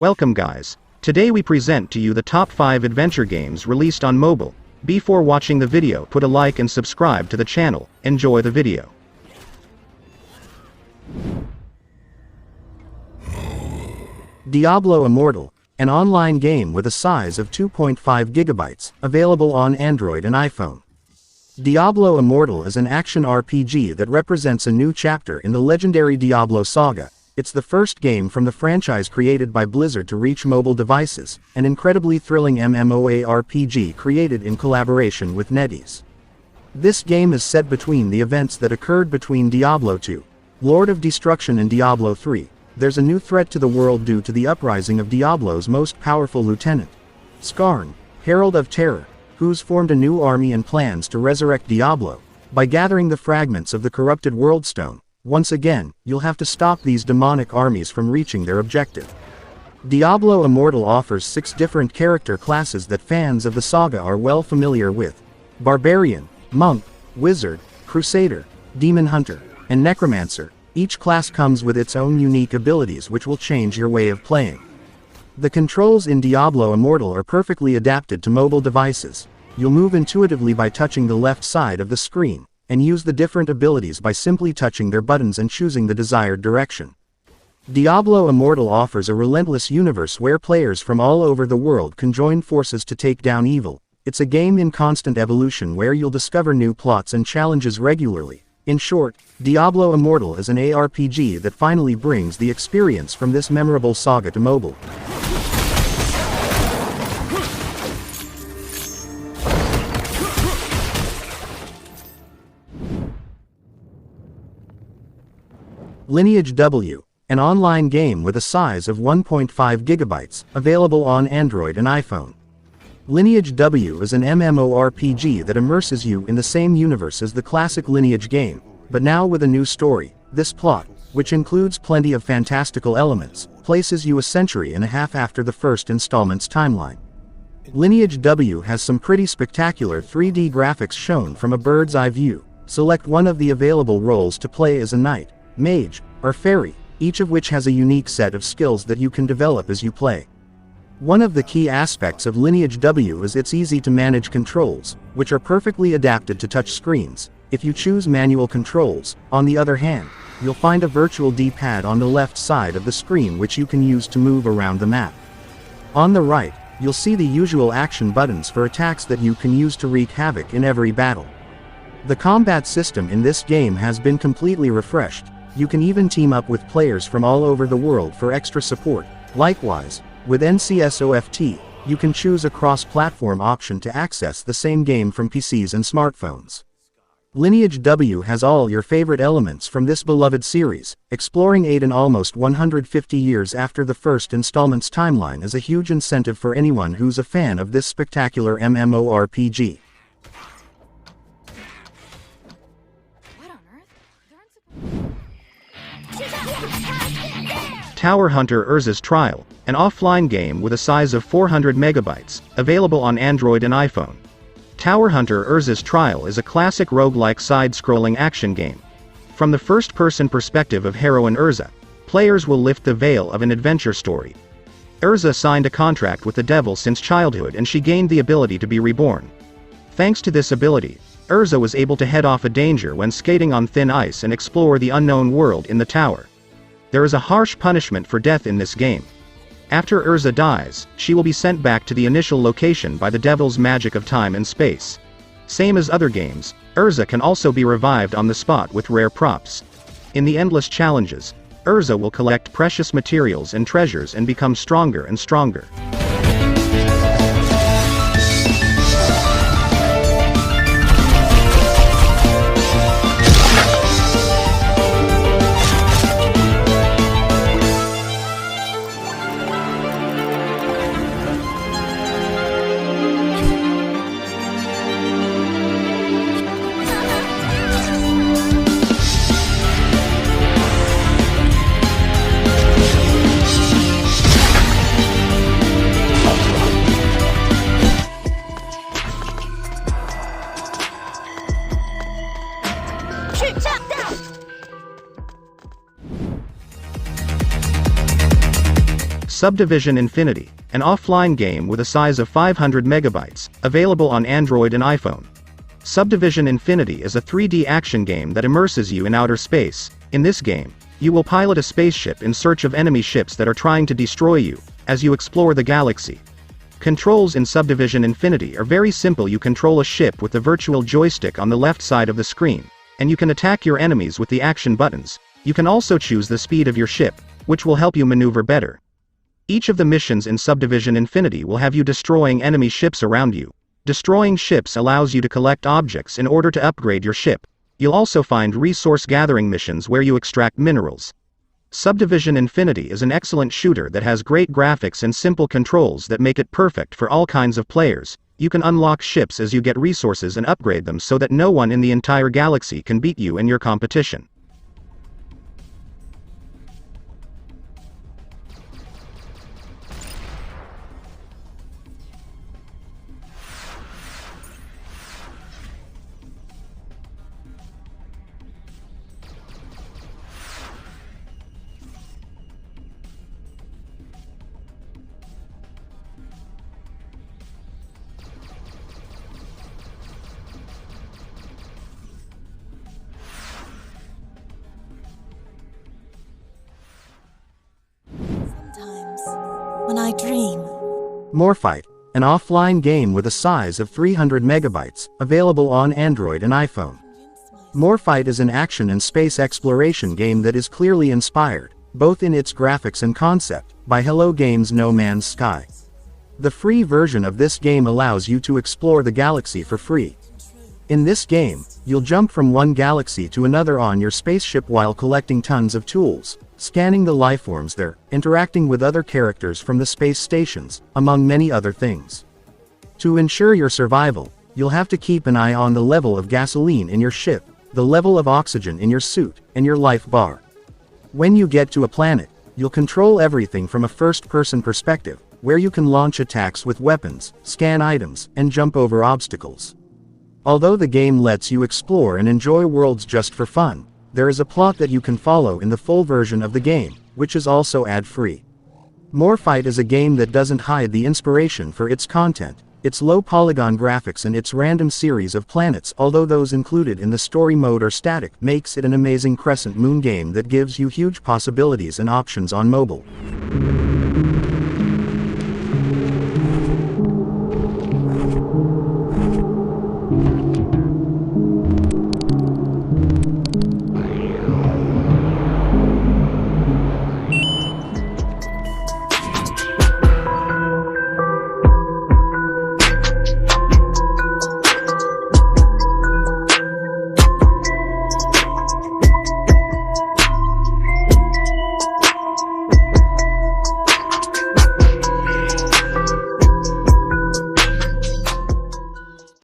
Welcome guys. Today we present to you the top 5 adventure games released on mobile. Before watching the video, put a like and subscribe to the channel. Enjoy the video. Diablo Immortal, an online game with a size of 2.5 gigabytes, available on Android and iPhone. Diablo Immortal is an action RPG that represents a new chapter in the legendary Diablo saga. It's the first game from the franchise created by Blizzard to reach mobile devices, an incredibly thrilling MMORPG created in collaboration with NetEase. This game is set between the events that occurred between Diablo 2, Lord of Destruction, and Diablo 3. There's a new threat to the world due to the uprising of Diablo's most powerful lieutenant, Skarn, Herald of Terror, who's formed a new army and plans to resurrect Diablo. By gathering the fragments of the corrupted World Stone, once again, you'll have to stop these demonic armies from reaching their objective. Diablo Immortal offers 6 different character classes that fans of the saga are well familiar with: Barbarian, Monk, Wizard, Crusader, Demon Hunter, and Necromancer. Each class comes with its own unique abilities which will change your way of playing. The controls in Diablo Immortal are perfectly adapted to mobile devices. You'll move intuitively by touching the left side of the screen, and use the different abilities by simply touching their buttons and choosing the desired direction. Diablo Immortal offers a relentless universe where players from all over the world can join forces to take down evil. It's a game in constant evolution where you'll discover new plots and challenges regularly. In short, Diablo Immortal is an ARPG that finally brings the experience from this memorable saga to mobile. Lineage W, an online game with a size of 1.5 gigabytes, available on Android and iPhone. Lineage W is an MMORPG that immerses you in the same universe as the classic Lineage game, but now with a new story. This plot, which includes plenty of fantastical elements, places you a century and a half after the first installment's timeline. Lineage W has some pretty spectacular 3D graphics shown from a bird's eye view. Select one of the available roles to play as a knight, mage, or fairy, each of which has a unique set of skills that you can develop as you play. One of the key aspects of Lineage W is its easy-to-manage controls, which are perfectly adapted to touch screens. If you choose manual controls, on the other hand, you'll find a virtual D-pad on the left side of the screen which you can use to move around the map. On the right, you'll see the usual action buttons for attacks that you can use to wreak havoc in every battle. The combat system in this game has been completely refreshed. You can even team up with players from all over the world for extra support. Likewise, with NCSOFT, you can choose a cross-platform option to access the same game from PCs and smartphones. Lineage W has all your favorite elements from this beloved series. Exploring Aiden almost 150 years after the first installment's timeline is a huge incentive for anyone who's a fan of this spectacular MMORPG. Tower Hunter Urza's Trial, an offline game with a size of 400 megabytes, available on Android and iPhone. Tower Hunter Urza's Trial is a classic roguelike side-scrolling action game. From the first-person perspective of heroine Urza, players will lift the veil of an adventure story. Urza signed a contract with the devil since childhood and she gained the ability to be reborn. Thanks to this ability, Urza was able to head off a danger when skating on thin ice and explore the unknown world in the tower. There is a harsh punishment for death in this game. After Urza dies, she will be sent back to the initial location by the devil's magic of time and space. Same as other games, Urza can also be revived on the spot with rare props. In the endless challenges, Urza will collect precious materials and treasures and become stronger and stronger. Subdivision Infinity, an offline game with a size of 500 megabytes, available on Android and iPhone. Subdivision Infinity is a 3D action game that immerses you in outer space. In this game, you will pilot a spaceship in search of enemy ships that are trying to destroy you, as you explore the galaxy. Controls in Subdivision Infinity are very simple. You control a ship with the virtual joystick on the left side of the screen, and you can attack your enemies with the action buttons. You can also choose the speed of your ship, which will help you maneuver better. Each of the missions in Subdivision Infinity will have you destroying enemy ships around you. Destroying ships allows you to collect objects in order to upgrade your ship. You'll also find resource gathering missions where you extract minerals. Subdivision Infinity is an excellent shooter that has great graphics and simple controls that make it perfect for all kinds of players. You can unlock ships as you get resources and upgrade them so that no one in the entire galaxy can beat you in your competition. When I dream. MMORPG, an offline game with a size of 300 megabytes, available on Android and iPhone. MMORPG is an action and space exploration game that is clearly inspired, both in its graphics and concept, by Hello Games' No Man's Sky. The free version of this game allows you to explore the galaxy for free. In this game, you'll jump from one galaxy to another on your spaceship while collecting tons of tools, scanning the lifeforms there, interacting with other characters from the space stations, among many other things. To ensure your survival, you'll have to keep an eye on the level of gasoline in your ship, the level of oxygen in your suit, and your life bar. When you get to a planet, you'll control everything from a first-person perspective, where you can launch attacks with weapons, scan items, and jump over obstacles. Although the game lets you explore and enjoy worlds just for fun, there is a plot that you can follow in the full version of the game, which is also ad-free. MMORPG is a game that doesn't hide the inspiration for its content, its low polygon graphics and its random series of planets, although those included in the story mode are static, makes it an amazing crescent moon game that gives you huge possibilities and options on mobile.